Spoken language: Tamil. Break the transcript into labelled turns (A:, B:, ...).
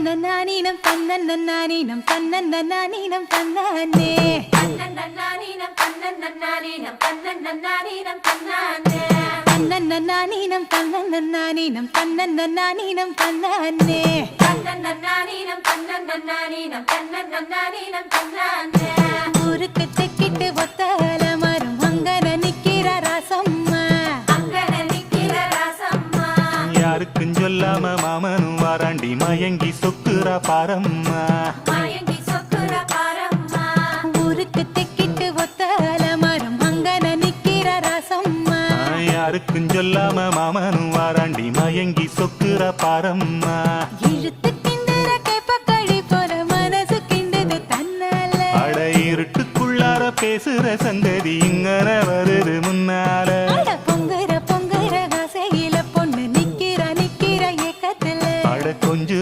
A: தன்னன்னானீனம் தன்னன்னானீனம் தன்னன்னானீனம் தன்னானே
B: தன்னன்னானீனம் தன்னன்னானீனம் தன்னன்னானீனம் தன்னானே
A: தன்னன்னானீனம் தன்னன்னானீனம் தன்னன்னானீனம் தன்னானே
B: தன்னன்னானீனம் தன்னன்னானீனம் தன்னன்னானீனம் தன்னானே
A: ஊருக்கு தெக்கிட்டு ஒத்தல மரம் அங்கன நிக்கிற ராசம்மா
B: அங்கன நிக்கிற ராசம்மா
C: யாருக்கும் சொல்லாம மாமனும் வாராண்டி மயங்கி சொக்குறா பாரம்மா
B: மயங்கி சொக்குற பாரம்மா
A: ஊருக்கு தெக்கிட்டு ஒத்தல மரம் அங்கன நிக்கிற ராசம்மா
C: யாருக்கும் சொல்லாம மாமனும் வாராண்டி மயங்கி சொக்குறா பாரம்மா
A: இழுத்து கிண்டுற கேப்பக்களி போல மனசு கிண்டுது தன்னால
C: அட இருட்டுக்குள்ளார பேசுற சங்கதி